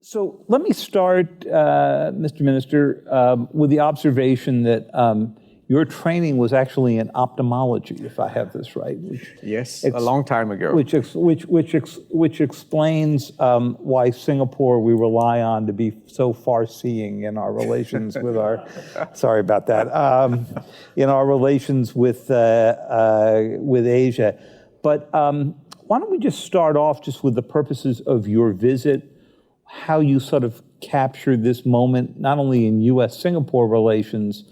So let me start, Mr. Minister, with the observation that your training was actually in ophthalmology, if I have this right. Yes, a long time ago. Which explains why Singapore we rely on to be so far-seeing in our relations with our. Sorry about that. In our relations with Asia, but why don't we just start off just with the purposes of your visit? How you sort of captured this moment, not only in U.S.-Singapore relations,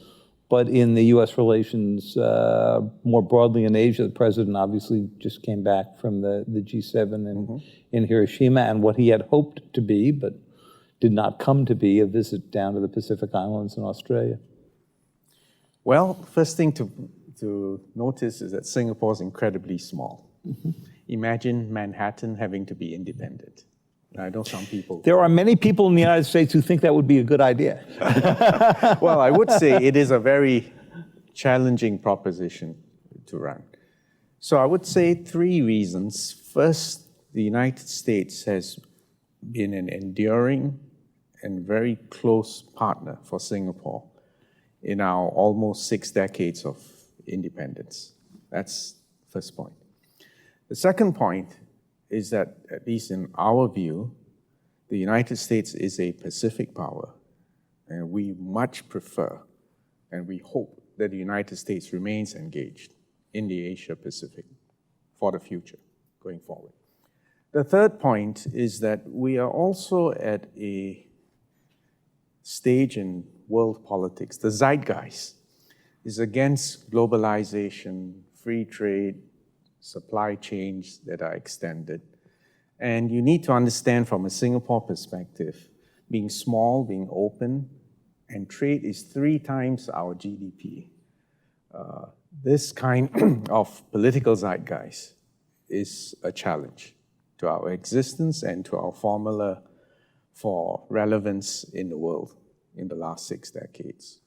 but in the U.S. relations more broadly in Asia. The president obviously just came back from the G7 in Hiroshima, and what he had hoped to be, but did not come to be, a visit down to the Pacific Islands in Australia. Well, first thing to notice is that Singapore is incredibly small. Imagine Manhattan having to be independent. I know some people. There are many people in the United States who think that would be a good idea. Well, I would say it is a very challenging proposition to run. So I would say three reasons. First, the United States has been an enduring and very close partner for Singapore in our almost 6 decades of independence. That's the first point. The second point is that, at least in our view, the United States is a Pacific power, and we much prefer, and we hope that the United States remains engaged in the Asia-Pacific for the future, going forward. The third point is that we are also at a stage in world politics. The zeitgeist is against globalization, free trade, supply chains that are extended. And you need to understand from a Singapore perspective, being small, being open, and trade is 3 times our GDP. This kind of political zeitgeist is a challenge to our existence and to our formula for relevance in the world in the last 6 decades.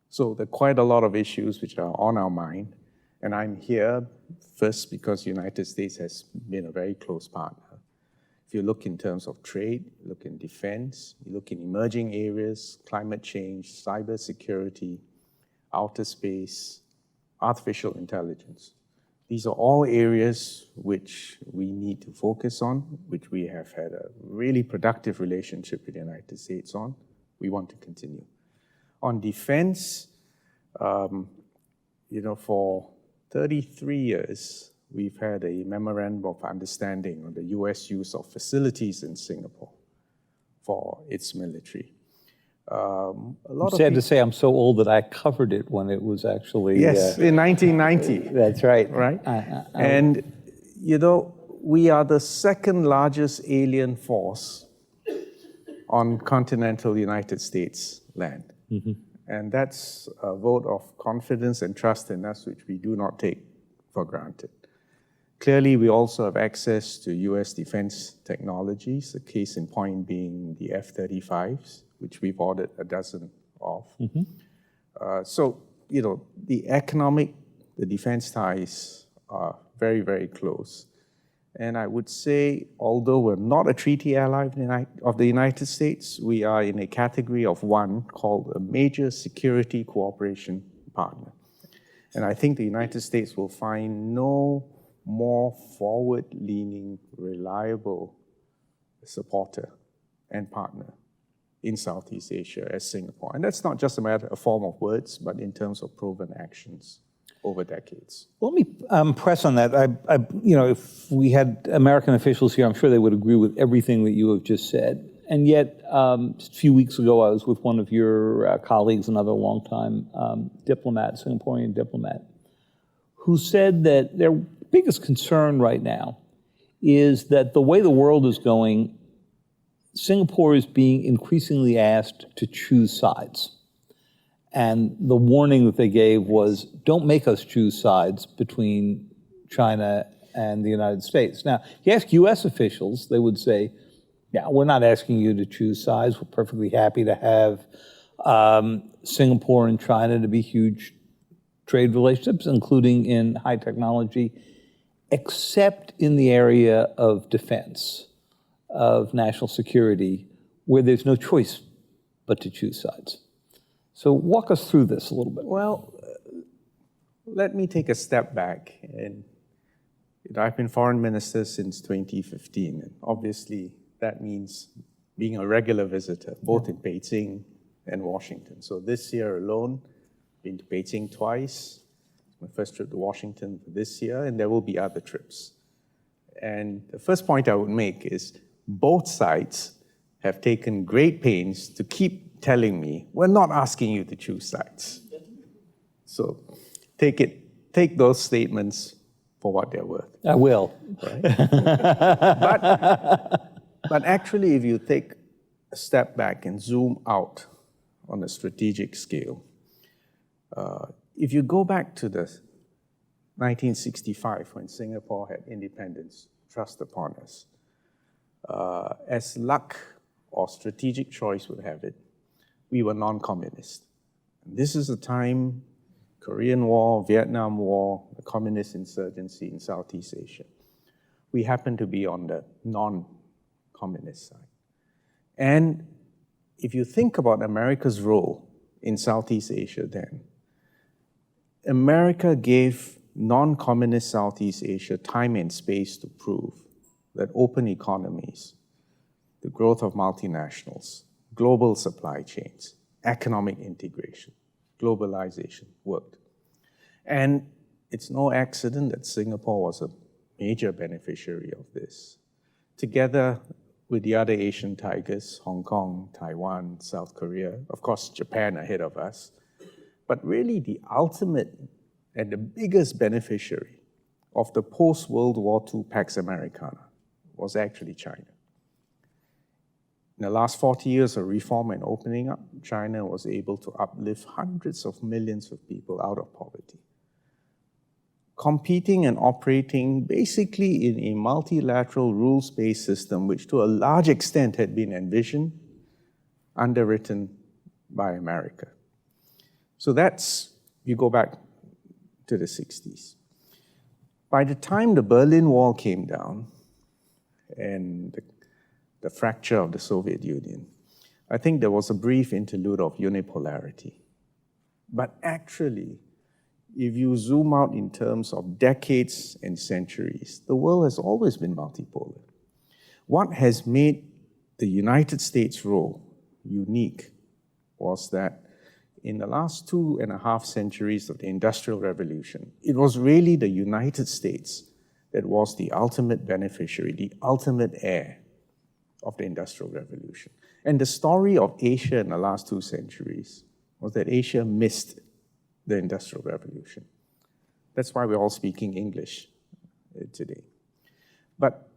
So there are quite a lot of issues which are on our mind. And I'm here first because the United States has been a very close partner. If you look in terms of trade, you look in defense, you look in emerging areas, climate change, cybersecurity, outer space, artificial intelligence. These are all areas which we need to focus on, which we have had a really productive relationship with the United States on. We want to continue. On defense, for 33 years, we've had a memorandum of understanding on the U.S. use of facilities in Singapore for its military. Sad to say I'm so old that I covered it when it was actually... Yes, in 1990. That's right. Right? And, we are the second largest alien force on continental United States land. And that's a vote of confidence and trust in us, which we do not take for granted. Clearly, we also have access to U.S. defense technologies, a case in point being the F-35s, which we've ordered a dozen of. So, the economic, the defense ties are very, very close. And I would say, although we're not a treaty ally of the United States, we are in a category of one called a major security cooperation partner. And I think the United States will find no more forward-leaning, reliable supporter and partner in Southeast Asia as Singapore. And that's not just a form of words, but in terms of proven actions over decades. Let me press on that. If we had American officials here, I'm sure they would agree with everything that you have just said. And yet, just a few weeks ago, I was with one of your colleagues, another longtime diplomat, Singaporean diplomat, who said that their biggest concern right now is that the way the world is going, Singapore is being increasingly asked to choose sides. And the warning that they gave was, don't make us choose sides between China and the United States. Now, if you ask U.S. officials, they would say, yeah, we're not asking you to choose sides. We're perfectly happy to have Singapore and China to be huge trade relationships, including in high technology, except in the area of defense, of national security, where there's no choice but to choose sides. So walk us through this a little bit. Well, let me take a step back. And I've been foreign minister since 2015. And obviously, that means being a regular visitor, both in Beijing and Washington. So this year alone, been to Beijing twice. My first trip to Washington this year, and there will be other trips. And the first point I would make is both sides have taken great pains to keep telling me, we're not asking you to choose sides. So take those statements for what they're worth. I will. Right? But actually, if you take a step back and zoom out on a strategic scale, if you go back to the 1965, when Singapore had independence thrust upon us, as luck or strategic choice would have it, we were non-communist. This is a time, Korean War, Vietnam War, the communist insurgency in Southeast Asia. We happen to be on the non-communist side. And if you think about America's role in Southeast Asia then, America gave non-communist Southeast Asia time and space to prove that open economies, the growth of multinationals, global supply chains, economic integration, globalization worked. And it's no accident that Singapore was a major beneficiary of this. Together with the other Asian tigers, Hong Kong, Taiwan, South Korea, of course, Japan ahead of us, but really the ultimate and the biggest beneficiary of the post-World War II Pax Americana was actually China. In the last 40 years of reform and opening up, China was able to uplift hundreds of millions of people out of poverty, competing and operating basically in a multilateral rules-based system, which to a large extent had been envisioned, underwritten by America. So that's, you go back to the 60s. By the time the Berlin Wall came down and the fracture of the Soviet Union, I think there was a brief interlude of unipolarity. But actually, if you zoom out in terms of decades and centuries, the world has always been multipolar. What has made the United States' role unique was that in the last 2.5 centuries of the Industrial Revolution, it was really the United States that was the ultimate beneficiary, the ultimate heir of the Industrial Revolution. And the story of Asia in the last 2 centuries was that Asia missed the Industrial Revolution. That's why we're all speaking English today. But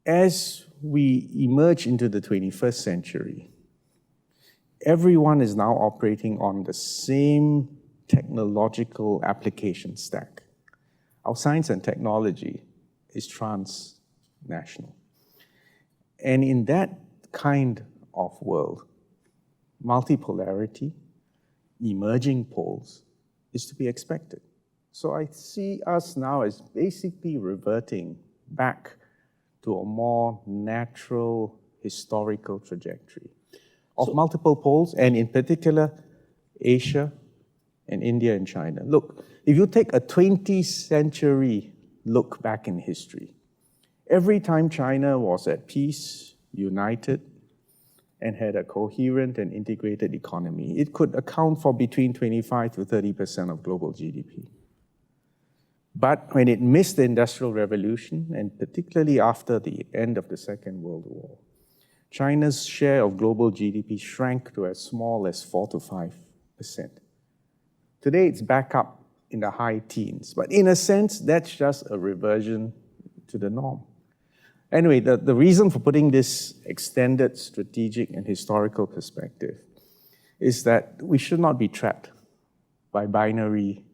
as we emerge into the 21st century, everyone is now operating on the same technological application stack. Our science and technology is transnational. And in that kind of world, multipolarity, emerging poles, is to be expected. So I see us now as basically reverting back to a more natural historical trajectory of multiple poles, and in particular, Asia and India and China. Look, if you take a 20th century look back in history, every time China was at peace, united, and had a coherent and integrated economy, it could account for between 25 to 30% of global GDP. But when it missed the Industrial Revolution, and particularly after the end of the Second World War, China's share of global GDP shrank to as small as 4 to 5%. Today, it's back up in the high teens. But in a sense, that's just a reversion to the norm. Anyway, the reason for putting this extended strategic and historical perspective is that we should not be trapped by binary,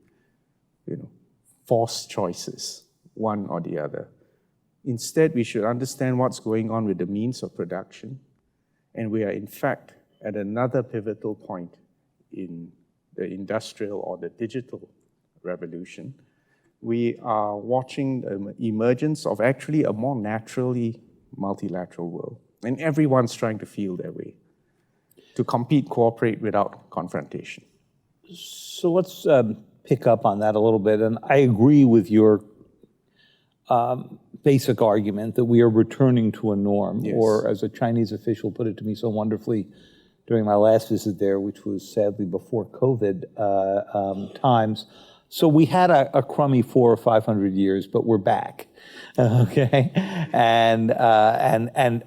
forced choices, one or the other. Instead, we should understand what's going on with the means of production, and we are in fact at another pivotal point in the industrial or the digital revolution. We are watching the emergence of actually a more naturally multilateral world. And everyone's trying to feel their way, to compete, cooperate without confrontation. So let's pick up on that a little bit. And I agree with your basic argument that we are returning to a norm, Yes. or as a Chinese official put it to me so wonderfully during my last visit there, which was sadly before COVID times. So we had a crummy 400 or 500 years, but we're back, okay? And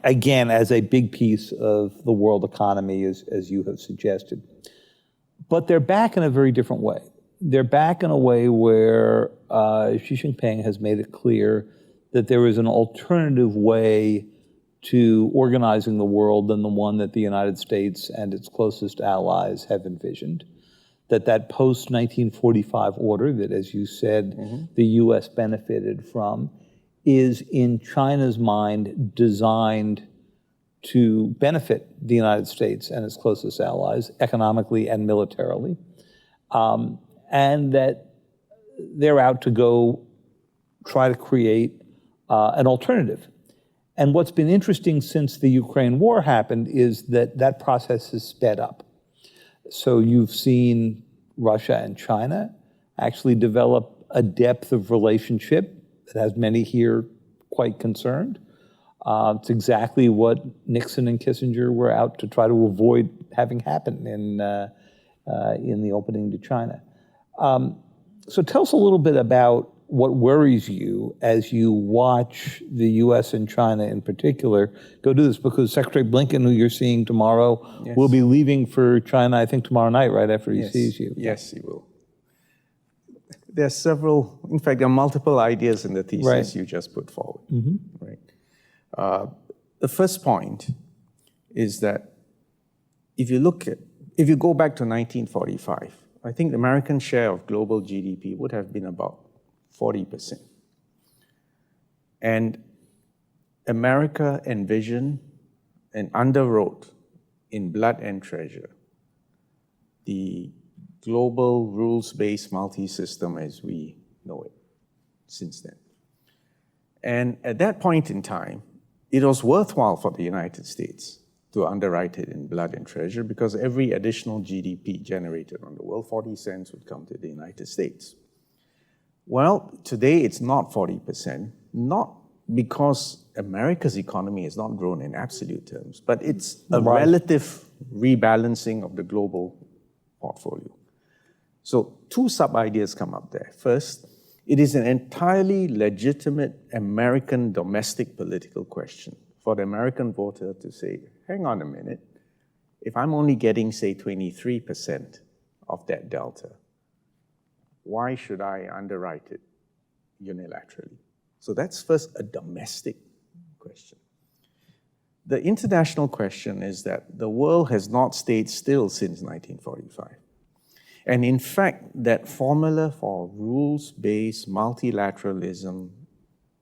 again, as a big piece of the world economy, as you have suggested. But they're back in a very different way. They're back in a way where Xi Jinping has made it clear that there is an alternative way to organizing the world than the one that the United States and its closest allies have envisioned. That post-1945 order that, as you said, the U.S. benefited from, is in China's mind designed to benefit the United States and its closest allies economically and militarily, and that they're out to go try to create an alternative. And what's been interesting since the Ukraine war happened is that process has sped up. So you've seen Russia and China actually develop a depth of relationship that has many here quite concerned. It's exactly what Nixon and Kissinger were out to try to avoid having happen in the opening to China. So tell us a little bit about what worries you as you watch the U.S. and China in particular go do this, because Secretary Blinken, who you're seeing tomorrow, Yes. will be leaving for China, I think, tomorrow night, right after he Yes. sees you. Yes, he will. There are several, in fact, there are multiple ideas in the thesis Right. you just put forward. Right. The first point is that if you go back to 1945, I think the American share of global GDP would have been about 40%. And America envisioned and underwrote in blood and treasure the global rules-based multi-system as we know it since then. And at that point in time, it was worthwhile for the United States to underwrite it in blood and treasure, because every additional GDP generated on the world, 40 cents would come to the United States. Well, today it's not 40%, not because America's economy has not grown in absolute terms, but it's a relative rebalancing of the global portfolio. So two sub-ideas come up there. First, it is an entirely legitimate American domestic political question for the American voter to say, hang on a minute, if I'm only getting, say, 23% of that delta, why should I underwrite it unilaterally? So that's first a domestic question. The international question is that the world has not stayed still since 1945. And in fact, that formula for rules-based multilateralism,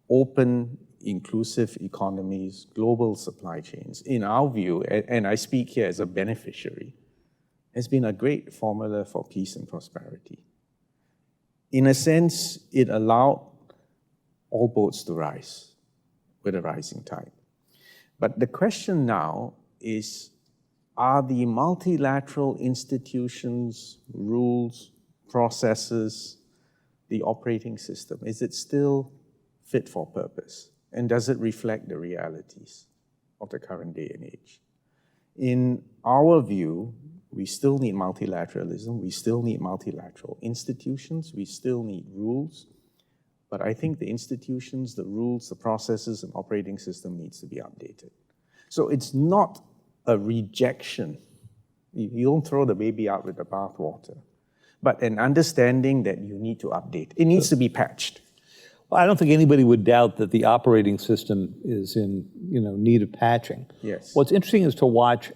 open, inclusive economies, global supply chains, in our view, and I speak here as a beneficiary, has been a great formula for peace and prosperity. In a sense, it allowed all boats to rise with a rising tide. But the question now is, are the multilateral institutions, rules, processes, the operating system, is it still fit for purpose? And does it reflect the realities of the current day and age? In our view, we still need multilateralism, we still need multilateral institutions, we still need rules, but I think the institutions, the rules, the processes, and operating system needs to be updated. So it's not a rejection. You don't throw the baby out with the bathwater, but an understanding that you need to update. It needs to be patched. Well, I don't think anybody would doubt that the operating system is in need of patching. Yes. What's interesting is to watch,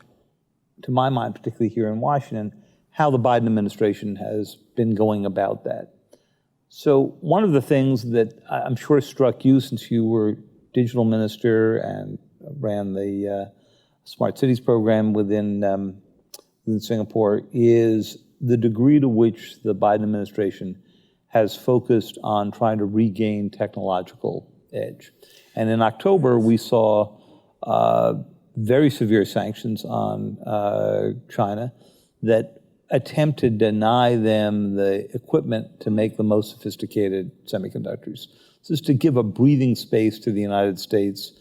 to my mind, particularly here in Washington, how the Biden administration has been going about that. So one of the things that I'm sure struck you since you were digital minister and ran the Smart Cities program within Singapore is the degree to which the Biden administration has focused on trying to regain technological edge. And in October, we saw very severe sanctions on China that attempt to deny them the equipment to make the most sophisticated semiconductors. This is to give a breathing space to the United States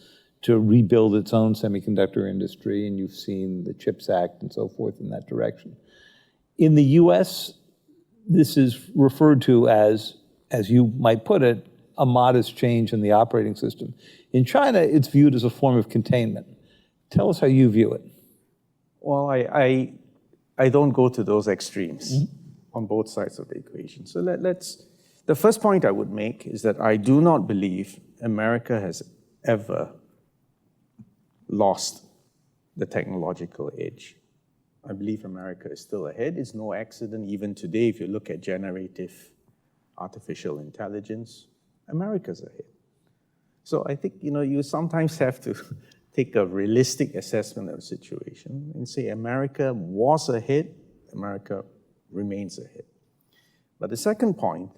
to rebuild its own semiconductor industry, and you've seen the CHIPS Act and so forth in that direction. In the US, this is referred to as you might put it, a modest change in the operating system. In China, it's viewed as a form of containment. Tell us how you view it. Well, I don't go to those extremes on both sides of the equation. So the first point I would make is that I do not believe America has ever lost the technological edge. I believe America is still ahead. It's no accident even today, if you look at generative artificial intelligence, America's ahead. So I think, you sometimes have to take a realistic assessment of the situation and say America was ahead, America remains ahead. But the second point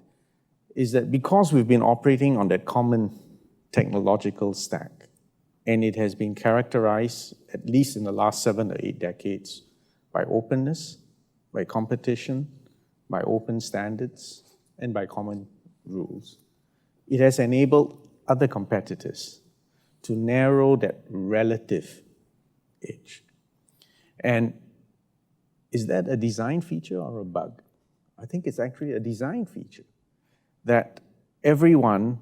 is that because we've been operating on that common technological stack, and it has been characterized, at least in the last 7 or 8 decades, by openness, by competition, by open standards, and by common rules, it has enabled other competitors to narrow that relative edge. And is that a design feature or a bug? I think it's actually a design feature, that everyone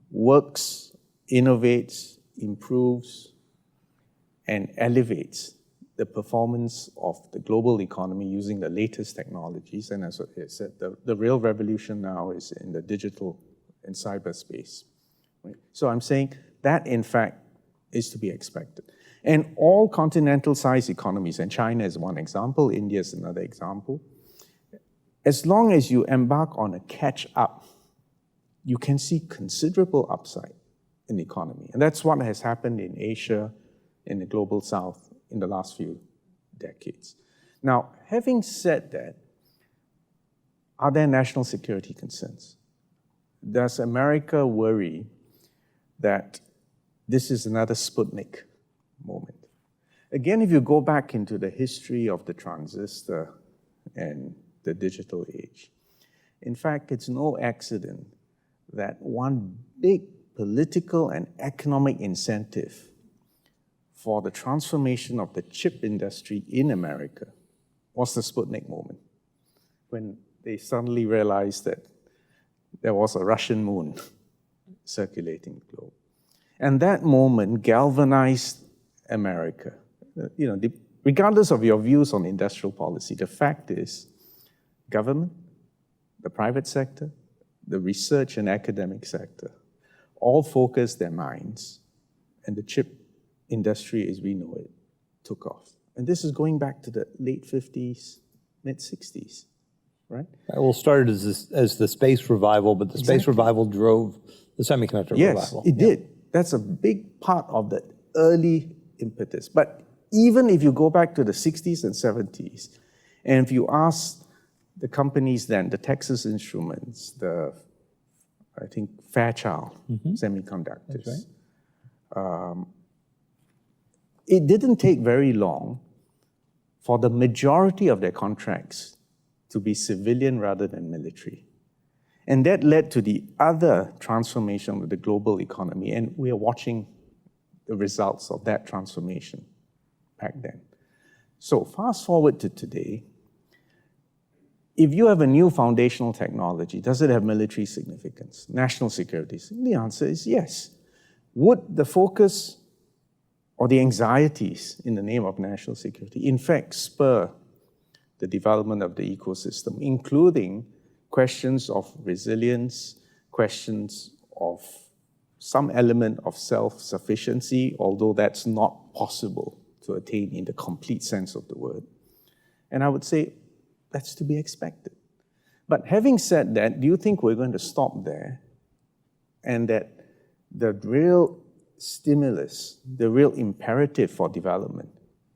works, innovates, improves, and elevates the performance of the global economy using the latest technologies. And as I said, the real revolution now is in the digital and cyberspace. Right? So I'm saying that, in fact, is to be expected. And all continental-sized economies, and China is one example, India is another example, as long as you embark on a catch-up, you can see considerable upside in the economy. And that's what has happened in Asia, in the global south, in the last few decades. Now, having said that, are there national security concerns? Does America worry that this is another Sputnik moment? Again, if you go back into the history of the transistor and the digital age, in fact, it's no accident that one big political and economic incentive for the transformation of the chip industry in America was the Sputnik moment, when they suddenly realized that there was a Russian moon circulating the globe. And that moment galvanized America. Regardless of your views on industrial policy, the fact is government, the private sector, the research and academic sector all focused their minds, and the chip industry as we know it took off. And this is going back to the late 50s, mid-60s, right? Well, started as the space revival, but the space revival drove the semiconductor revival. Yes, it did. That's a big part of the early impetus. But even if you go back to the 60s and 70s, and if you ask the companies then, the Texas Instruments, I think Fairchild Semiconductors, That's right. It didn't take very long for the majority of their contracts to be civilian rather than military. And that led to the other transformation of the global economy, and we are watching the results of that transformation back then. So fast forward to today, if you have a new foundational technology, does it have military significance, national security? The answer is yes. Would the focus or the anxieties in the name of national security in fact spur the development of the ecosystem, including questions of resilience, questions of some element of self-sufficiency, although that's not possible to attain in the complete sense of the word? And I would say that's to be expected. But having said that, do you think we're going to stop there, and that the real stimulus, the real imperative for development,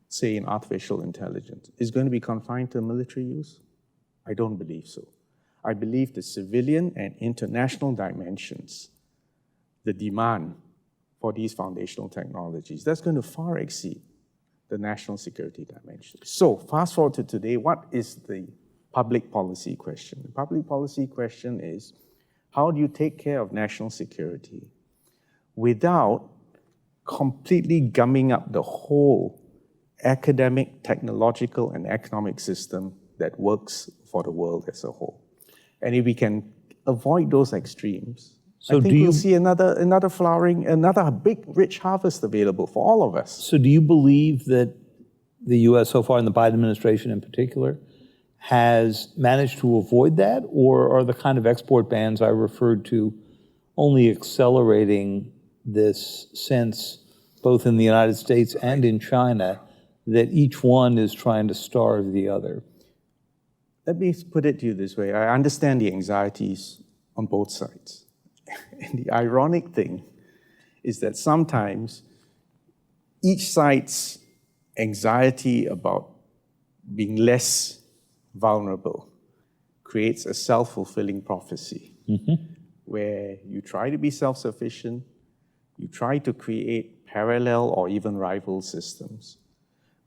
say in artificial intelligence, is going to be confined to military use? I don't believe so. I believe the civilian and international dimensions, the demand for these foundational technologies, that's going to far exceed the national security dimension. So fast forward to today, what is the public policy question? The public policy question is, how do you take care of national security without completely gumming up the whole academic, technological, and economic system that works for the world as a whole? And if we can avoid those extremes, So I think do you- we'll see another flowering, another big, rich harvest available for all of us. So do you believe that the U.S. so far, and the Biden administration in particular, has managed to avoid that? Or are the kind of export bans I referred to only accelerating this sense, both in the United States and in China, that each one is trying to starve the other? Let me put it to you this way. I understand the anxieties on both sides. And the ironic thing is that sometimes each side's anxiety about being less vulnerable creates a self-fulfilling prophecy, where you try to be self-sufficient, you try to create parallel or even rival systems.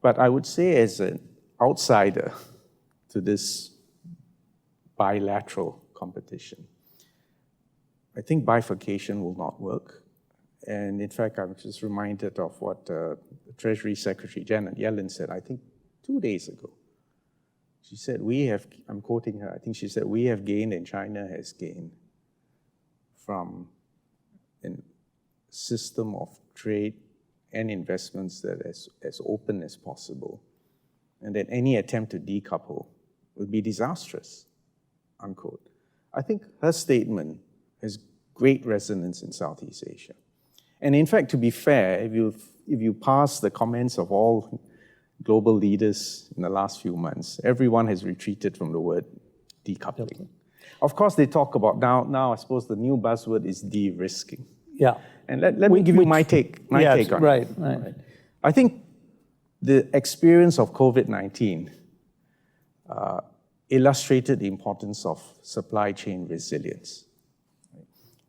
But I would say, as an outsider to this bilateral competition, I think bifurcation will not work. And in fact, I'm just reminded of what Treasury Secretary Janet Yellen said, I think 2 days ago. She said, I'm quoting her, I think she said, we have gained and China has gained from a system of trade and investments that is as open as possible, and that any attempt to decouple would be disastrous, unquote. I think her statement has great resonance in Southeast Asia. And in fact, to be fair, if you parse the comments of all global leaders in the last few months, everyone has retreated from the word decoupling. Of course, they talk about, now I suppose the new buzzword is de-risking. Yeah. And let me give you my take on it. Right. I think the experience of COVID-19 illustrated the importance of supply chain resilience,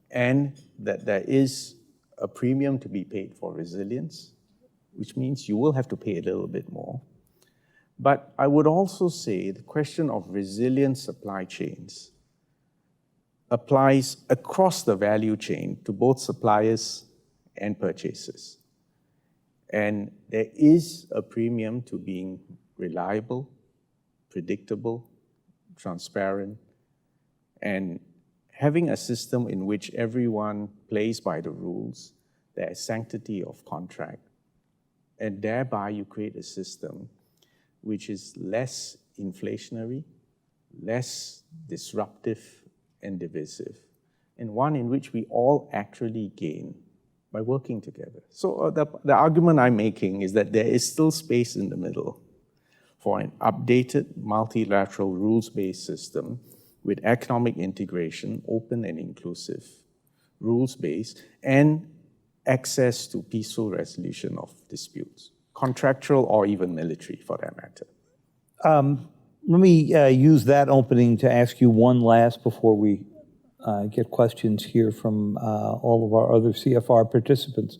and that there is a premium to be paid for resilience, which means you will have to pay a little bit more. But I would also say the question of resilient supply chains applies across the value chain to both suppliers and purchasers. And there is a premium to being reliable, predictable, transparent, and having a system in which everyone plays by the rules, there is sanctity of contract, and thereby you create a system which is less inflationary, less disruptive and divisive, and one in which we all actually gain by working together. So the argument I'm making is that there is still space in the middle for an updated multilateral rules-based system with economic integration, open and inclusive, rules-based, and access to peaceful resolution of disputes, contractual or even military for that matter. Let me use that opening to ask you one last before we get questions here from all of our other CFR participants.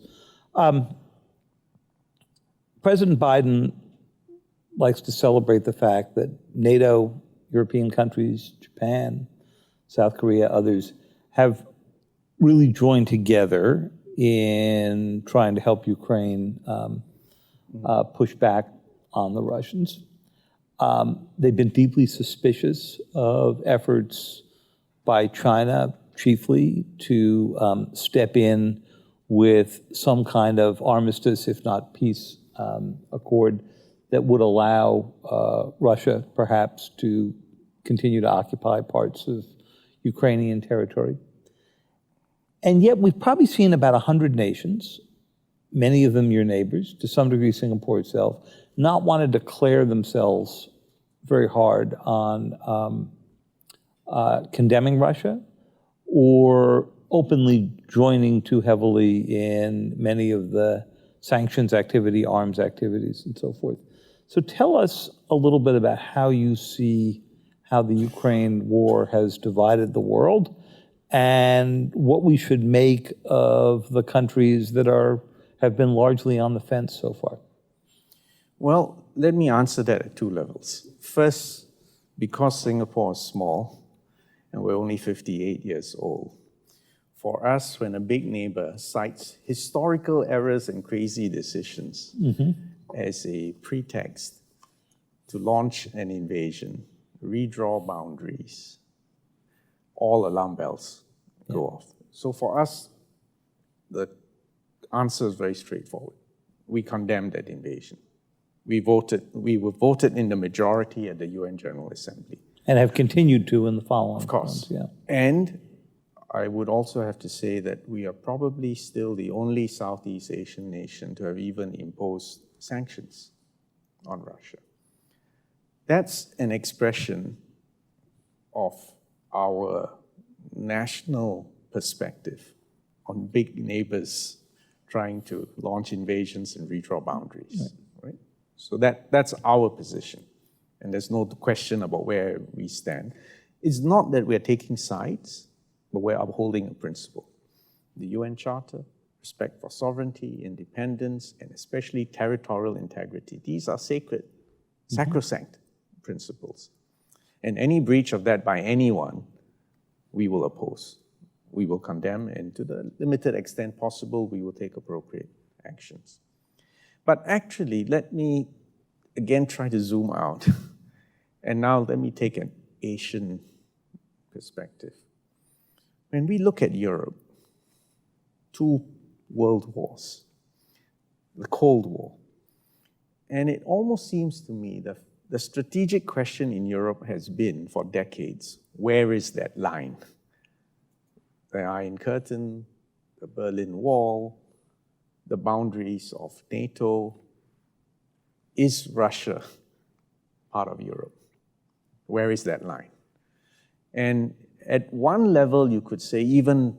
President Biden likes to celebrate the fact that NATO, European countries, Japan, South Korea, others, have really joined together in trying to help Ukraine push back on the Russians. They've been deeply suspicious of efforts by China, chiefly, to step in with some kind of armistice, if not peace accord, that would allow Russia, perhaps, to continue to occupy parts of Ukrainian territory. And yet we've probably seen about 100 nations, many of them your neighbors, to some degree Singapore itself, not want to declare themselves very hard on condemning Russia or openly joining too heavily in many of the sanctions activity, arms activities, and so forth. So tell us a little bit about how you see how the Ukraine war has divided the world and what we should make of the countries that have been largely on the fence so far. Well, let me answer that at two levels. First, because Singapore is small and we're only 58 years old, for us, when a big neighbor cites historical errors and crazy decisions as a pretext to launch an invasion, redraw boundaries, all alarm bells go off. So for us, the answer is very straightforward. We condemn that invasion. We were voted in the majority at the UN General Assembly. And have continued to in the following. Of course. Months, And I would also have to say that we are probably still the only Southeast Asian nation to have even imposed sanctions on Russia. That's an expression of our national perspective on big neighbors trying to launch invasions and redraw boundaries. Right? So that's our position. And there's no question about where we stand. It's not that we're taking sides, but we're upholding a principle. The UN Charter, respect for sovereignty, independence, and especially territorial integrity. These are sacred, sacrosanct principles. And any breach of that by anyone, we will oppose. We will condemn, and to the limited extent possible, we will take appropriate actions. But actually, let me again try to zoom out. And now let me take an Asian perspective. When we look at Europe, 2 world wars, the Cold War, and it almost seems to me that the strategic question in Europe has been for decades, where is that line? The Iron Curtain, the Berlin Wall, the boundaries of NATO. Is Russia part of Europe? Where is that line? And at one level, you could say even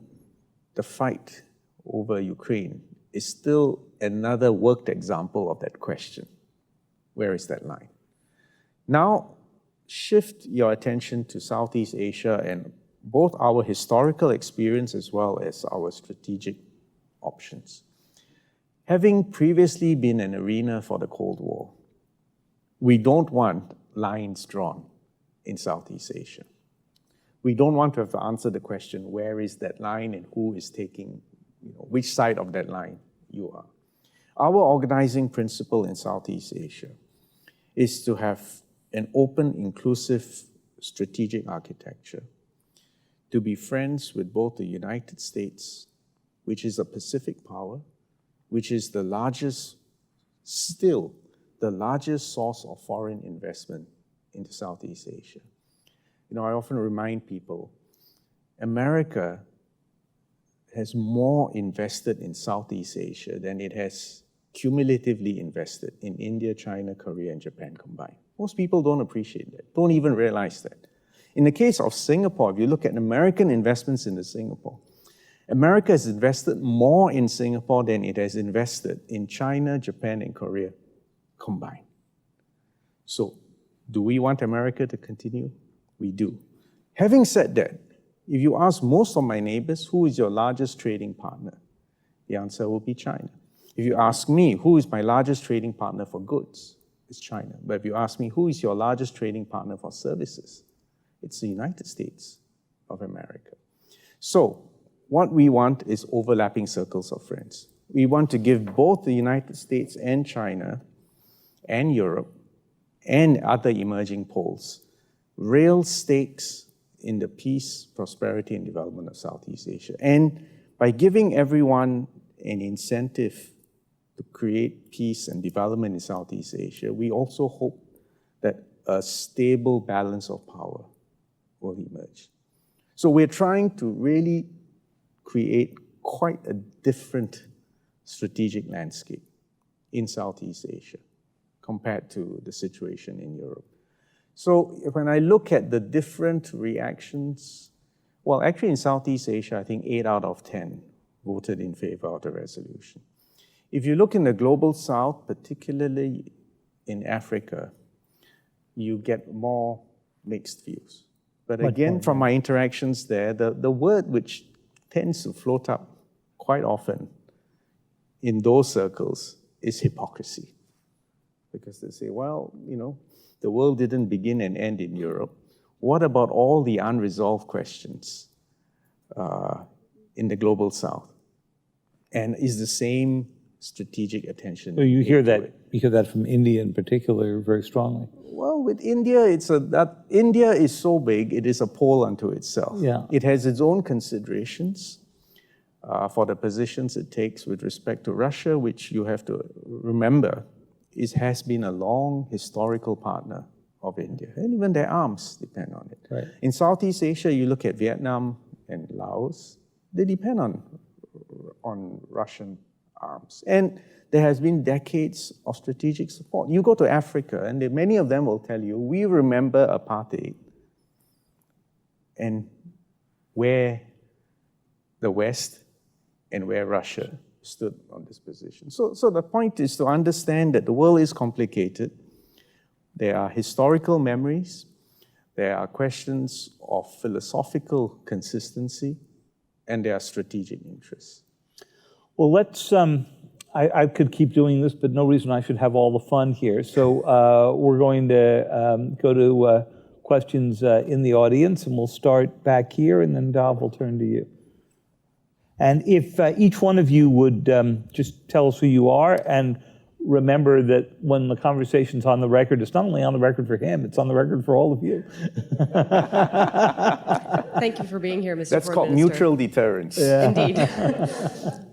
the fight over Ukraine is still another worked example of that question. Where is that line? Now, shift your attention to Southeast Asia and both our historical experience as well as our strategic options. Having previously been an arena for the Cold War, we don't want lines drawn in Southeast Asia. We don't want to have to answer the question, where is that line and who is taking, which side of that line you are. Our organizing principle in Southeast Asia is to have an open, inclusive, strategic architecture, to be friends with both the United States, which is a Pacific power, which is the largest, still the largest source of foreign investment into Southeast Asia. I often remind people, America has more invested in Southeast Asia than it has cumulatively invested in India, China, Korea, and Japan combined. Most people don't appreciate that, don't even realize that. In the case of Singapore, if you look at American investments into Singapore, America has invested more in Singapore than it has invested in China, Japan, and Korea combined. So, do we want America to continue? We do. Having said that, if you ask most of my neighbors, who is your largest trading partner? The answer will be China. If you ask me, who is my largest trading partner for goods? It's China. But if you ask me, who is your largest trading partner for services? It's the United States of America. So, what we want is overlapping circles of friends. We want to give both the United States and China and Europe and other emerging poles real stakes in the peace, prosperity, and development of Southeast Asia. And by giving everyone an incentive to create peace and development in Southeast Asia, we also hope that a stable balance of power will emerge. So we're trying to really create quite a different strategic landscape in Southeast Asia compared to the situation in Europe. So when I look at the different reactions, well, actually in Southeast Asia, I think 8 out of 10 voted in favor of the resolution. If you look in the global south, particularly in Africa, you get more mixed views. But again, from my interactions there, the word which tends to float up quite often in those circles is hypocrisy. because they say, well, the world didn't begin and end in Europe. What about all the unresolved questions in the global south? And is the same strategic attention? So you hear that from India in particular very strongly. Well, with India, India is so big, it is a pole unto itself. Yeah. It has its own considerations for the positions it takes with respect to Russia, which you have to remember has been a long historical partner of India. And even their arms depend on it. Right. In Southeast Asia, you look at Vietnam and Laos, they depend on Russian arms. And there has been decades of strategic support. You go to Africa, and many of them will tell you, we remember apartheid and where the West and where Russia stood on this position. So the point is to understand that the world is complicated. There are historical memories. There are questions of philosophical consistency, and there are strategic interests. Well, let's, I could keep doing this, but no reason I should have all the fun here. So we're going to go to questions in the audience, and we'll start back here, and then Dov will turn to you. And if each one of you would just tell us who you are, and remember that when the conversation's on the record, it's not only on the record for him, it's on the record for all of you. Thank you for being here, Mr. That's Foreign called Minister. mutual deterrence. Yeah. Indeed.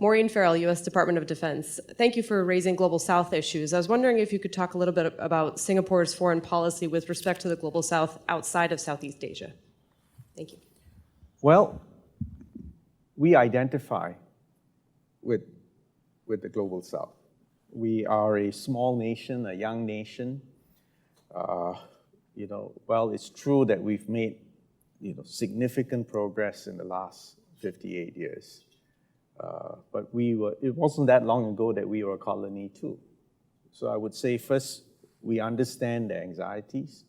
Maureen Farrell, U.S. Department of Defense. Thank you for raising Global South issues. I was wondering if you could talk a little bit about Singapore's foreign policy with respect to the Global South outside of Southeast Asia. Thank you. Well, we identify with the Global South. We are a small nation, a young nation. Well, it's true that we've made significant progress in the last 58 years. But it wasn't that long ago that we were a colony too. So I would say first, we understand the anxieties.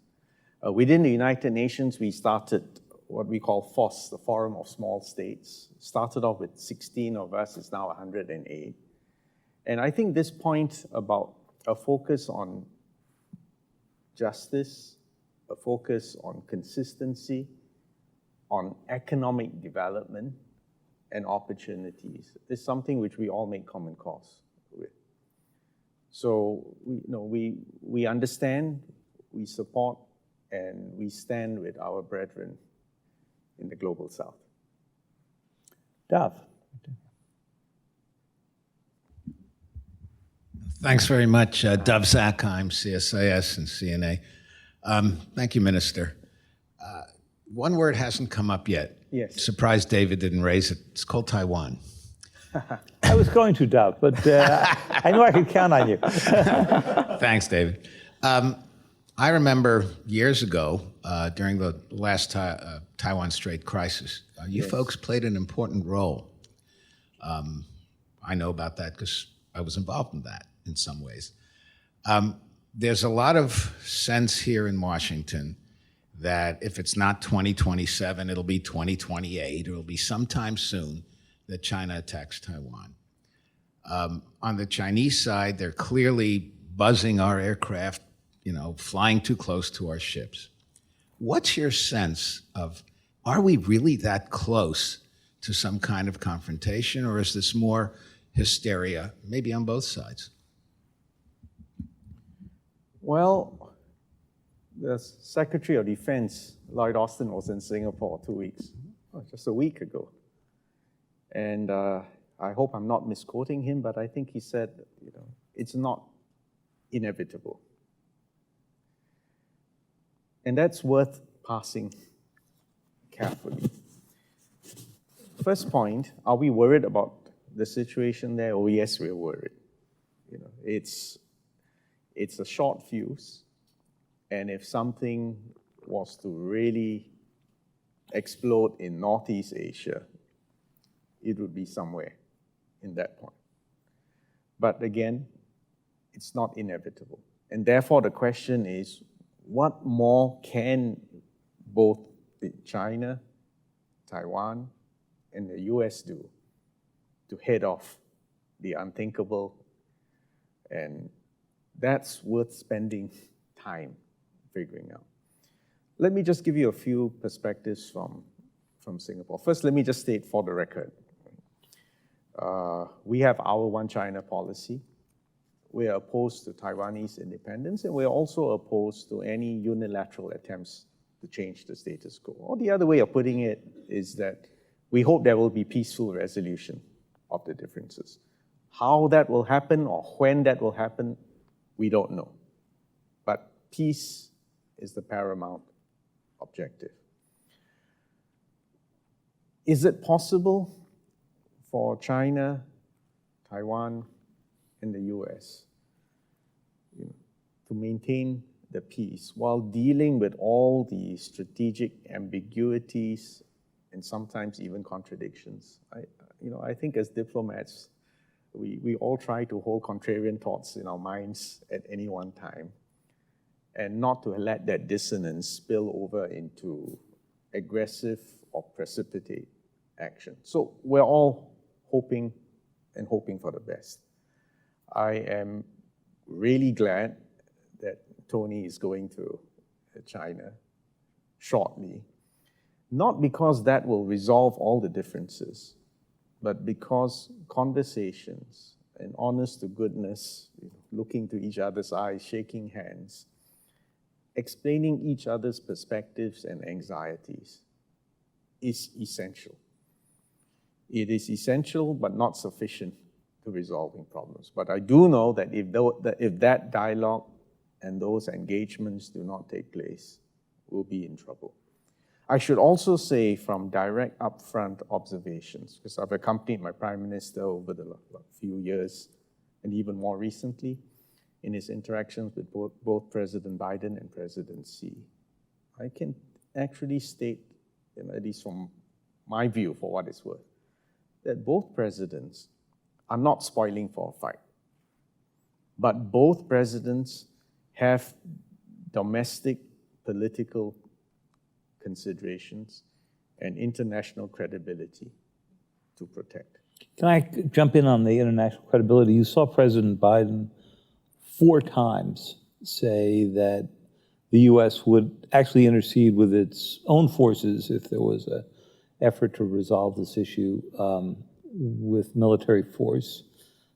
Within the United Nations, we started what we call FOSS, the Forum of Small States. Started off with 16 of us, it's now 108. And I think this point about a focus on justice, a focus on consistency, on economic development and opportunities is something which we all make common cause with. So we understand, we support, and we stand with our brethren in the Global South. Dov. Thanks very much, Dov Zakheim, CSIS and CNA. Thank you, Minister. One word hasn't come up yet. Yes. Surprised David didn't raise it. It's called Taiwan. I was going to, Dov, but I knew I could count on you. Thanks, David. I remember years ago, during the last Taiwan Strait crisis, you folks played an important role. I know about that because I was involved in that in some ways. There's a lot of sense here in Washington that if it's not 2027, it'll be 2028, or it'll be sometime soon that China attacks Taiwan. On the Chinese side, they're clearly buzzing our aircraft, flying too close to our ships. What's your sense of, are we really that close to some kind of confrontation, or is this more hysteria, maybe on both sides? Well, the Secretary of Defense, Lloyd Austin, was in Singapore 2 weeks, just a week ago. And I hope I'm not misquoting him, but I think he said, it's not inevitable. And that's worth parsing carefully. First point, are we worried about the situation there? Oh, yes, we're worried. It's a short fuse, and if something was to really explode in Northeast Asia, it would be somewhere in that point. But again, it's not inevitable. And therefore, the question is, what more can both China, Taiwan, and the US do to head off the unthinkable and that's worth spending time figuring out. Let me just give you a few perspectives from Singapore. First, let me just state for the record, we have our One China policy. We are opposed to Taiwanese independence, and we're also opposed to any unilateral attempts to change the status quo. Or the other way of putting it is that we hope there will be peaceful resolution of the differences. How that will happen or when that will happen, we don't know. But peace is the paramount objective. Is it possible for China, Taiwan, and the US to maintain the peace while dealing with all the strategic ambiguities and sometimes even contradictions? I think as diplomats, we all try to hold contrarian thoughts in our minds at any one time and not to let that dissonance spill over into aggressive or precipitate action. So we're all hoping for the best. I am really glad that Tony is going to China shortly, not because that will resolve all the differences, but because conversations and honest to goodness, looking to each other's eyes, shaking hands, explaining each other's perspectives and anxieties is essential. It is essential but not sufficient to resolving problems. But I do know that if that dialogue and those engagements do not take place, we'll be in trouble. I should also say from direct upfront observations, because I've accompanied my Prime Minister over the few years and even more recently in his interactions with both President Biden and President Xi. I can actually state, at least from my view for what it's worth, that both presidents are not spoiling for a fight. But both presidents have domestic political considerations and international credibility to protect. Can I jump in on the international credibility? You saw President Biden 4 times say that the U.S. would actually intercede with its own forces if there was an effort to resolve this issue with military force,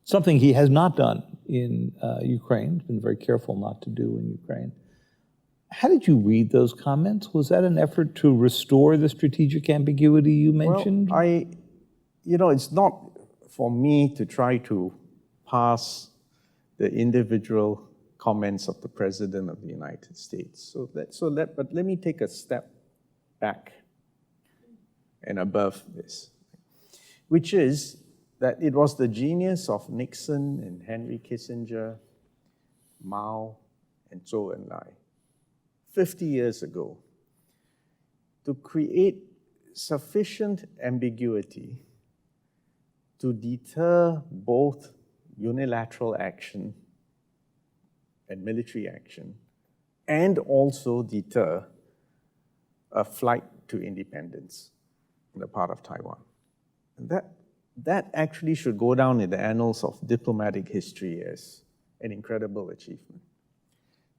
something he has not done in Ukraine. He's been very careful not to do in Ukraine. How did you read those comments? Was that an effort to restore the strategic ambiguity you mentioned? Well, it's not for me to try to pass the individual comments of the President of the United States. But let me take a step back and above this, which is that it was the genius of Nixon and Henry Kissinger, Mao, and Zhou Enlai 50 years ago to create sufficient ambiguity to deter both unilateral action and military action, and also deter a flight to independence on the part of Taiwan. And that actually should go down in the annals of diplomatic history as an incredible achievement.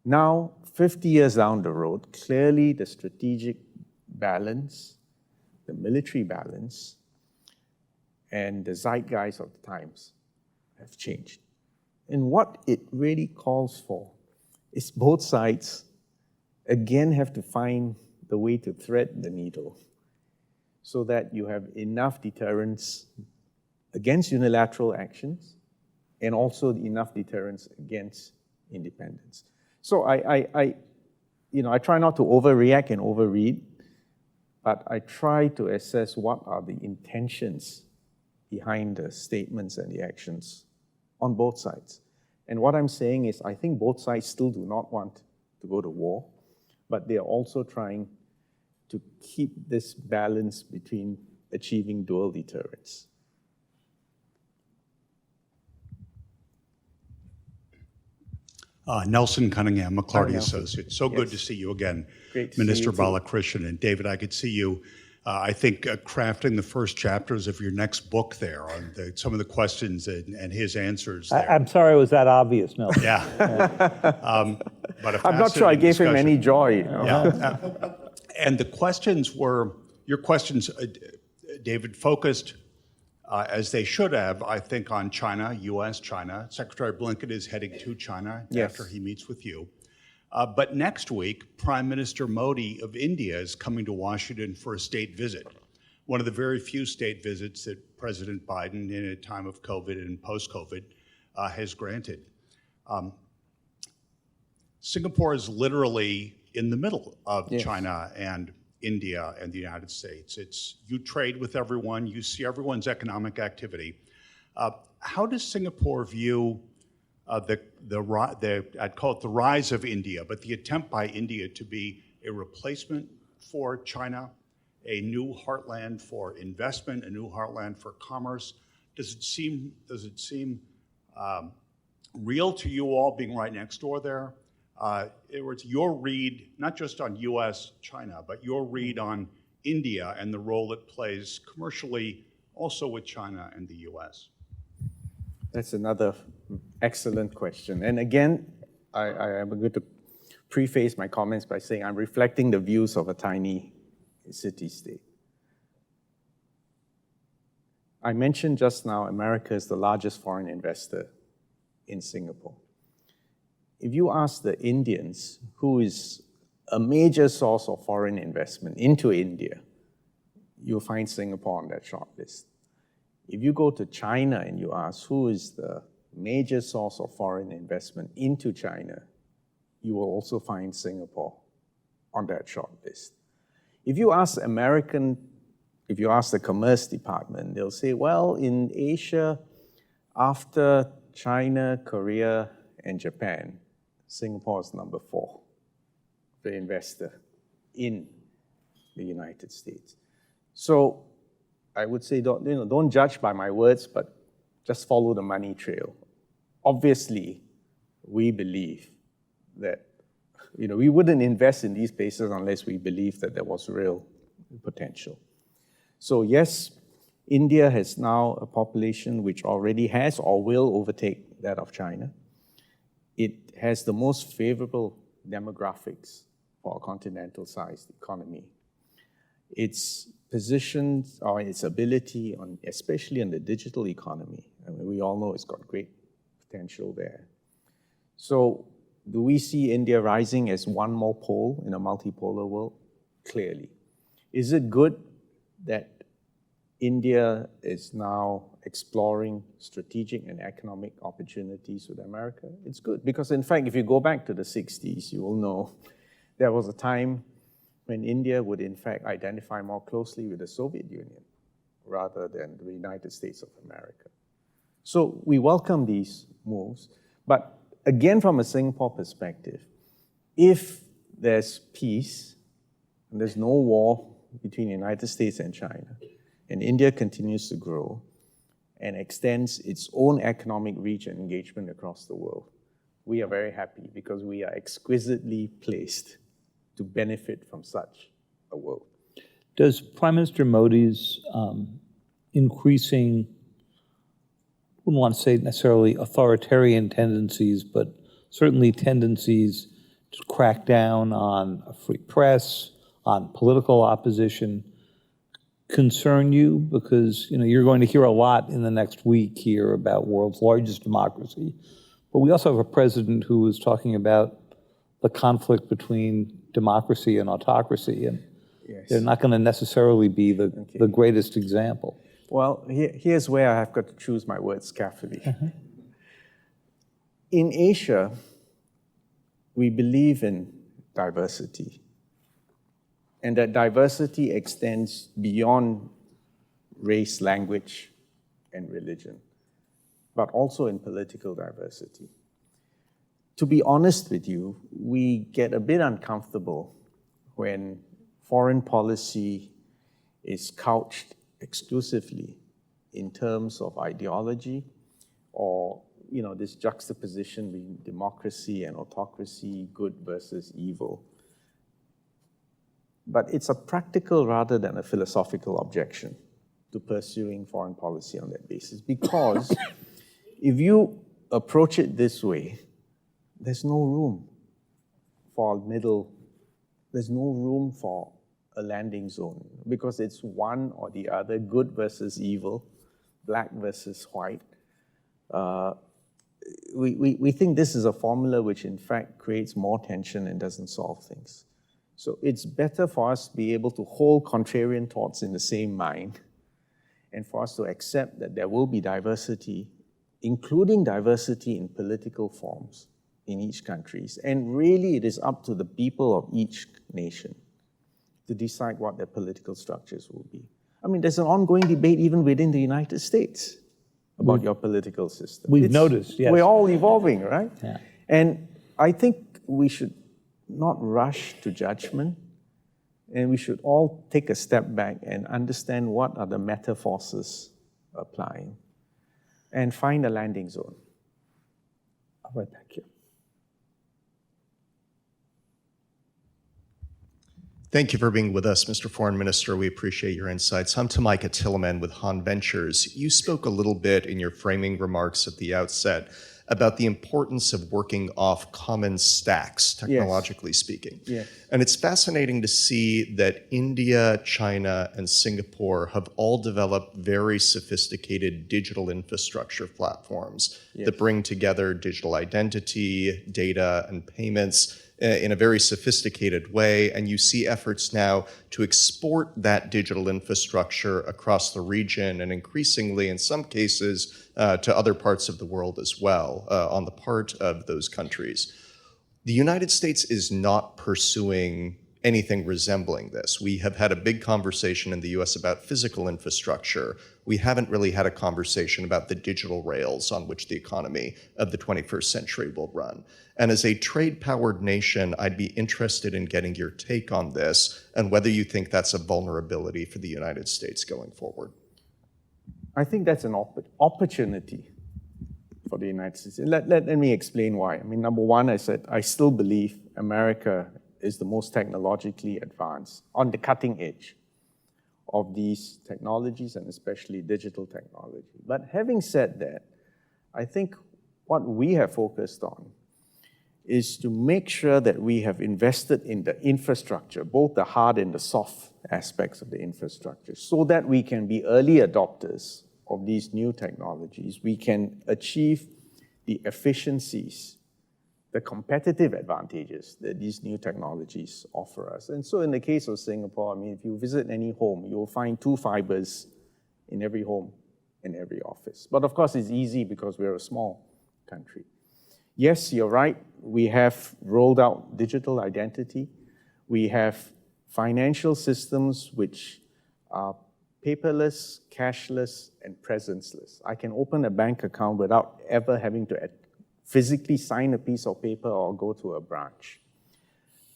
Now, 50 years down the road, clearly the strategic balance, the military balance, and the zeitgeist of the times have changed. And what it really calls for is both sides, again, have to find the way to thread the needle so that you have enough deterrence against unilateral actions and also enough deterrence against independence. So I try not to overreact and overread, but I try to assess what are the intentions behind the statements and the actions on both sides. And what I'm saying is I think both sides still do not want to go to war, but they are also trying to keep this balance between achieving dual deterrence. Nelson Cunningham, McClarty Nelson. Associates. So good to see you again, Great to Minister see you too. Balakrishnan. And David, I could see you I think crafting the first chapters of your next book there on some of the questions and his answers there. I'm sorry it was that obvious, Mel. Yeah. But I'm not sure I gave him any joy. Yeah. And the questions were, your questions, David, focused, as they should have, I think, on China, U.S., China. Secretary Blinken is heading to China after he meets with you. But next week, Prime Minister Modi of India is coming to Washington for a state visit, one of the very few state visits that President Biden, in a time of COVID and post-COVID, has granted. Singapore is literally in the middle of China and India and the United States. You trade with everyone, you see everyone's economic activity. How does Singapore view I'd call it the rise of India, but the attempt by India to be a replacement for China, a new heartland for investment, a new heartland for commerce? Does it seem real to you all being right next door there? It's your read, not just on U.S., China, but your read on India and the role it plays commercially, also with China and the U.S. That's another excellent question. And again, I am going to preface my comments by saying I'm reflecting the views of a tiny city-state. I mentioned just now America is the largest foreign investor in Singapore. If you ask the Indians, who is a major source of foreign investment into India, you'll find Singapore on that short list. If you go to China and you ask who is the major source of foreign investment into China, you will also find Singapore on that short list. If you ask the Commerce Department, they'll say, well, in Asia, after China, Korea, and Japan, Singapore is number 4, the investor in the United States. So I would say, don't judge by my words, but just follow the money trail. Obviously, we believe that we wouldn't invest in these places unless we believed that there was real potential. So yes, India has now a population which already has or will overtake that of China. It has the most favorable demographics for a continental-sized economy. Its position or its ability, especially in the digital economy, we all know it's got great potential there. So do we see India rising as one more pole in a multipolar world? Clearly. Is it good that India is now exploring strategic and economic opportunities with America? It's good, because in fact, if you go back to the 60s, you will know there was a time when India would in fact identify more closely with the Soviet Union rather than the United States of America. So we welcome these moves, but again, from a Singapore perspective, if there's peace and there's no war between the United States and China, and India continues to grow and extends its own economic reach and engagement across the world, we are very happy because we are exquisitely placed to benefit from such a world. Does Prime Minister Modi's increasing, I wouldn't want to say necessarily authoritarian tendencies, but certainly tendencies to crack down on a free press, on political opposition, concern you? Because you're going to hear a lot in the next week here about world's largest democracy, but we also have a president who is talking about the conflict between democracy and autocracy, and they're not going to necessarily be the greatest example. Well, here's where I have got to choose my words carefully. In Asia, we believe in diversity, and that diversity extends beyond race, language, and religion, but also in political diversity. To be honest with you, we get a bit uncomfortable when foreign policy is couched exclusively in terms of ideology or this juxtaposition between democracy and autocracy, good versus evil. but it's a practical rather than a philosophical objection to pursuing foreign policy on that basis. Because if you approach it this way, there's no room for there's no room for a landing zone, because it's one or the other, good versus evil, black versus white. We think this is a formula which in fact creates more tension and doesn't solve things. So it's better for us to be able to hold contrarian thoughts in the same mind, and for us to accept that there will be diversity, including diversity in political forms in each country. And really it is up to the people of each nation to decide what their political structures will be. I mean, there's an ongoing debate even within the United States about your political system. We've noticed, yes. We're all evolving, right? Yeah. And I think we should not rush to judgment, and we should all take a step back and understand what are the meta forces applying and find a landing zone. All right, thank you. Thank you for being with us, Mr. Foreign Minister. We appreciate your insights. I'm Tamaika Tilleman with Han Ventures. You spoke a little bit in your framing remarks at the outset about the importance of working off common stacks, technologically speaking. Yes. And it's fascinating to see that India, China, and Singapore have all developed very sophisticated digital infrastructure platforms that bring together digital identity, data, and payments in a very sophisticated way, and you see efforts now to export that digital infrastructure across the region and increasingly, in some cases, to other parts of the world as well, on the part of those countries. The United States is not pursuing anything resembling this. We have had a big conversation in the US about physical infrastructure. We haven't really had a conversation about the digital rails on which the economy of the 21st century will run. And as a trade-powered nation, I'd be interested in getting your take on this and whether you think that's a vulnerability for the United States going forward. I think that's an opportunity for the United States. Let me explain why. I mean, number one, I said, I still believe America is the most technologically advanced, on the cutting edge of these technologies, and especially digital technology. But having said that, I think what we have focused on is to make sure that we have invested in the infrastructure, both the hard and the soft aspects of the infrastructure, so that we can be early adopters of these new technologies. We can achieve the efficiencies, the competitive advantages that these new technologies offer us. And so in the case of Singapore, I mean, if you visit any home, you'll find 2 fibers in every home, in every office. But of course, it's easy because we're a small country. Yes, you're right, we have rolled out digital identity. We have financial systems which are paperless, cashless, and presenceless. I can open a bank account without ever having to physically sign a piece of paper or go to a branch.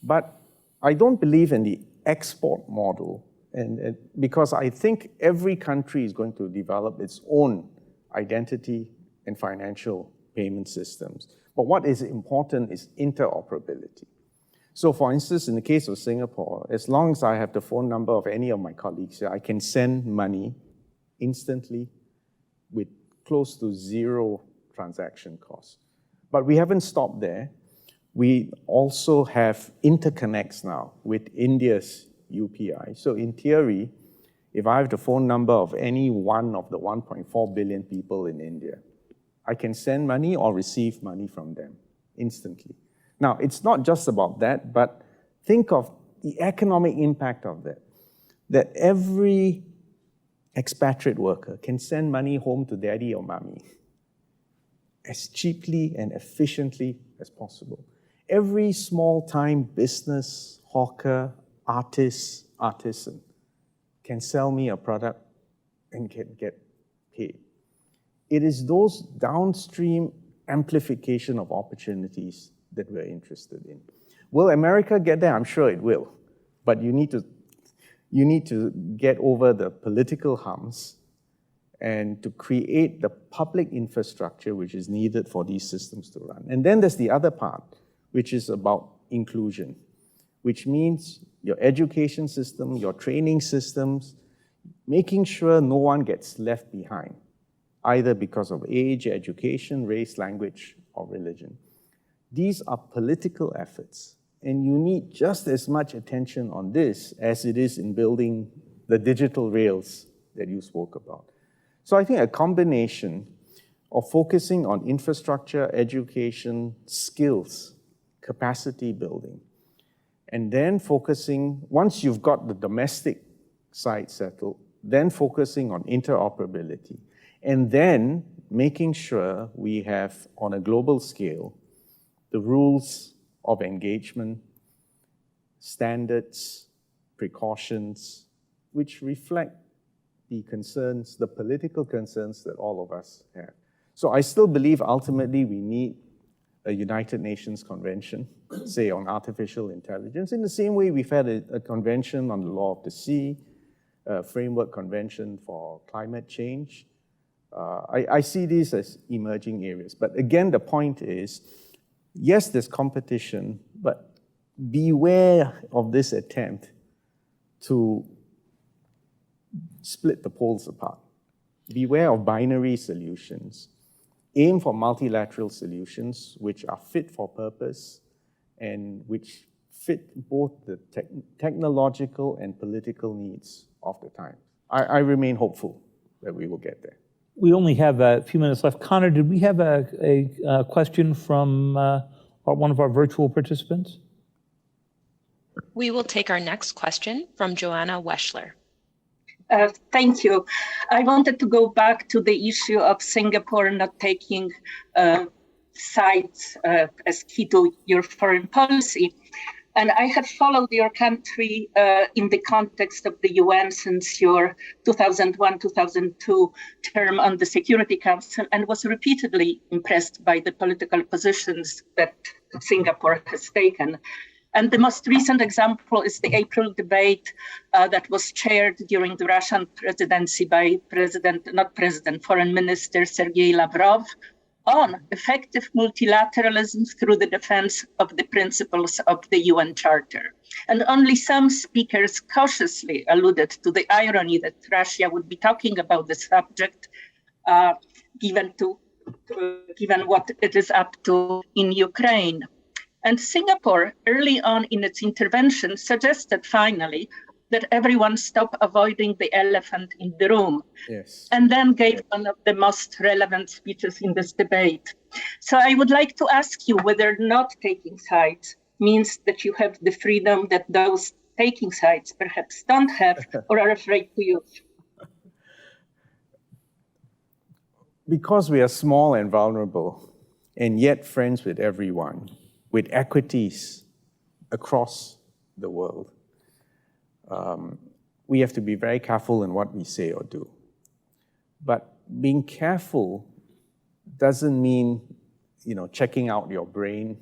But I don't believe in the export model, and because I think every country is going to develop its own identity and financial payment systems. But what is important is interoperability. So for instance, in the case of Singapore, as long as I have the phone number of any of my colleagues here, I can send money instantly with close to 0 transaction costs. But we haven't stopped there. We also have interconnects now with India's UPI. So in theory, if I have the phone number of any one of the 1.4 billion people in India, I can send money or receive money from them instantly. Now, it's not just about that, but think of the economic impact of that. That every expatriate worker can send money home to daddy or mommy as cheaply and efficiently as possible. Every small-time business, hawker, artist, artisan can sell me a product and can get paid. It is those downstream amplification of opportunities that we're interested in. Will America get there? I'm sure it will. But you need to get over the political humps and to create the public infrastructure which is needed for these systems to run. And then there's the other part, which is about inclusion, which means your education system, your training systems, making sure no one gets left behind, either because of age, education, race, language, or religion. These are political efforts, and you need just as much attention on this as it is in building the digital rails that you spoke about. So I think a combination of focusing on infrastructure, education, skills, capacity building, and then focusing, once you've got the domestic side settled, then focusing on interoperability, and then making sure we have, on a global scale, the rules of engagement, standards, precautions, which reflect the concerns, the political concerns that all of us have. So I still believe ultimately we need a United Nations convention, say on artificial intelligence, in the same way we've had a convention on the law of the sea, a framework convention for climate change. I see these as emerging areas. But again, the point is, yes, there's competition, but beware of this attempt to split the poles apart. Beware of binary solutions. Aim for multilateral solutions which are fit for purpose and which fit both the technological and political needs of the time. I remain hopeful that we will get there. We only have a few minutes left. Connor, did we have a question from one of our virtual participants? We will take our next question from Joanna Weschler. Thank you. I wanted to go back to the issue of Singapore not taking sides as key to your foreign policy. And I have followed your country in the context of the UN since your 2001-2002 term on the Security Council, and was repeatedly impressed by the political positions that Singapore has taken. And the most recent example is the April debate that was chaired during the Russian presidency by Foreign Minister Sergei Lavrov on effective multilateralism through the defense of the principles of the UN Charter. And only some speakers cautiously alluded to the irony that Russia would be talking about the subject, given what it is up to in Ukraine. And Singapore, early on in its intervention, suggested finally that everyone stop avoiding the elephant in the room. Yes. And then gave one of the most relevant speeches in this debate. So I would like to ask you whether not taking sides means that you have the freedom that those taking sides perhaps don't have or are afraid to use. Because we are small and vulnerable, and yet friends with everyone, with equities across the world, we have to be very careful in what we say or do. But being careful doesn't mean, checking out your brain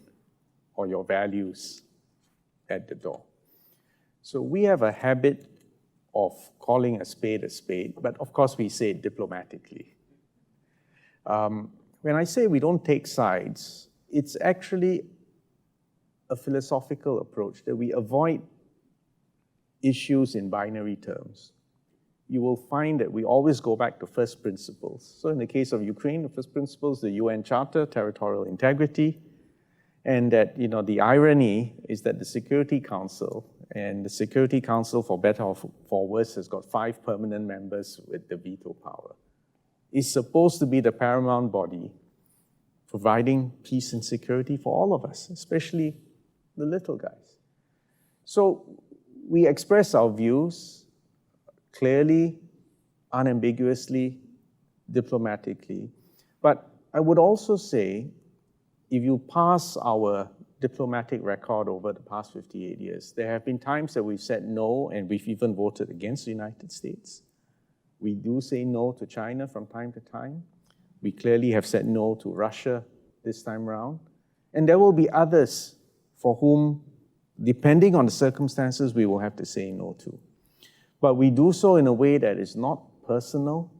or your values at the door. So we have a habit of calling a spade, but of course we say it diplomatically. When I say we don't take sides, it's actually a philosophical approach that we avoid issues in binary terms. You will find that we always go back to first principles. So in the case of Ukraine, the first principles, the UN Charter, territorial integrity, and that, the irony is that the Security Council, and the Security Council, for better or for worse, has got 5 permanent members with the veto power. It's supposed to be the paramount body providing peace and security for all of us, especially the little guys. So we express our views clearly, unambiguously, diplomatically. But I would also say, if you pass our diplomatic record over the past 58 years, there have been times that we've said no, and we've even voted against the United States. We do say no to China from time to time. We clearly have said no to Russia this time around. And there will be others for whom, depending on the circumstances, we will have to say no to. But we do so in a way that is not personal,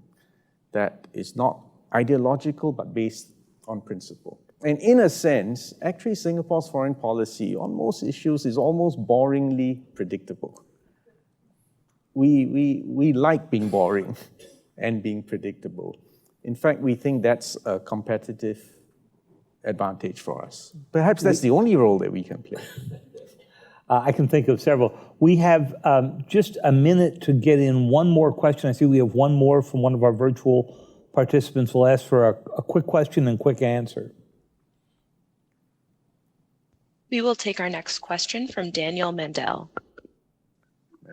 that is not ideological, but based on principle. And in a sense, actually Singapore's foreign policy on most issues is almost boringly predictable. We like being boring and being predictable. In fact, we think that's a competitive advantage for us. Perhaps that's the only role that we can play. I can think of several. We have just a minute to get in one more question. I see we have one more from one of our virtual participants. We'll ask for a quick question and quick answer. We will take our next question from Daniel Mandel.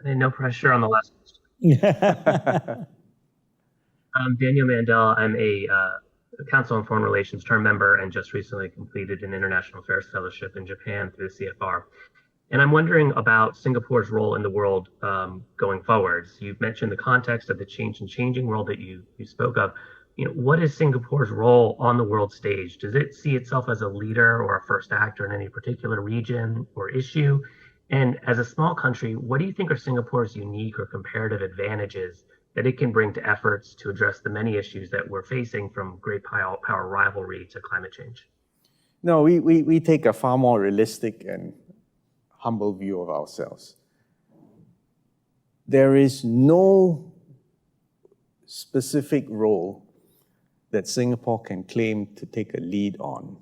No pressure on the last question. I'm Daniel Mandel. I'm a Council on Foreign Relations term member and just recently completed an International Affairs Fellowship in Japan through the CFR. And I'm wondering about Singapore's role in the world going forwards. You've mentioned the context of the changing world that you spoke of. What is Singapore's role on the world stage? Does it see itself as a leader or a first actor in any particular region or issue? And as a small country, what do you think are Singapore's unique or comparative advantages that it can bring to efforts to address the many issues that we're facing, from great power rivalry to climate change? No, we take a far more realistic and humble view of ourselves. There is no specific role that Singapore can claim to take a lead on.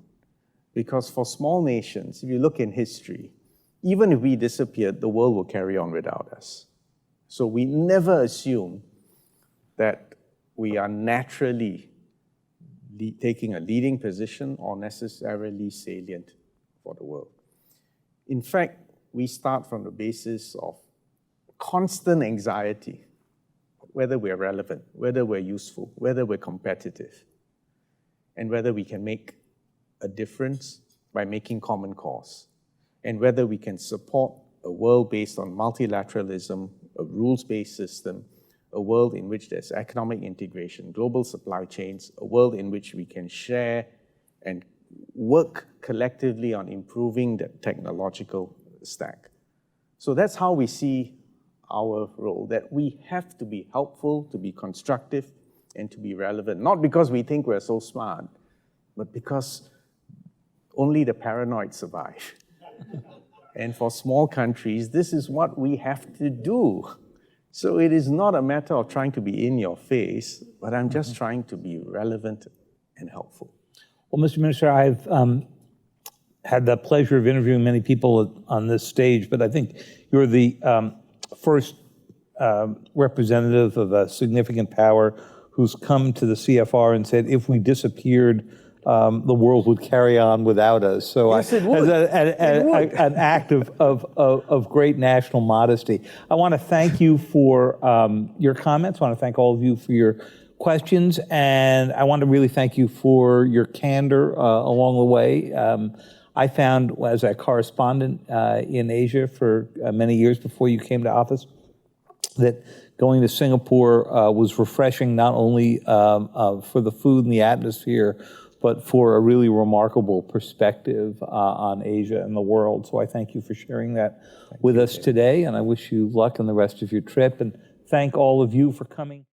Because for small nations, if you look in history, even if we disappeared, the world will carry on without us. So we never assume that we are naturally taking a leading position or necessarily salient for the world. In fact, we start from the basis of constant anxiety, whether we're relevant, whether we're useful, whether we're competitive, and whether we can make a difference by making common cause, and whether we can support a world based on multilateralism, a rules-based system, a world in which there's economic integration, global supply chains, a world in which we can share and work collectively on improving the technological stack. So that's how we see our role, that we have to be helpful, to be constructive, and to be relevant, not because we think we're so smart, but because only the paranoid survive. And for small countries, this is what we have to do. So it is not a matter of trying to be in your face, but I'm just trying to be relevant and helpful. Well, Mr. Minister, I've had the pleasure of interviewing many people on this stage, but I think you're the first representative of a significant power who's come to the CFR and said, if we disappeared, the world would carry on without us. So yes, it would. An act of great national modesty. I want to thank you for your comments. I want to thank all of you for your questions. And I want to really thank you for your candor along the way. I found, as a correspondent in Asia for many years before you came to office, that going to Singapore was refreshing, not only for the food and the atmosphere, but for a really remarkable perspective on Asia and the world. So I thank you for sharing that with us today, and I wish you luck in the rest of your trip, and thank all of you for coming.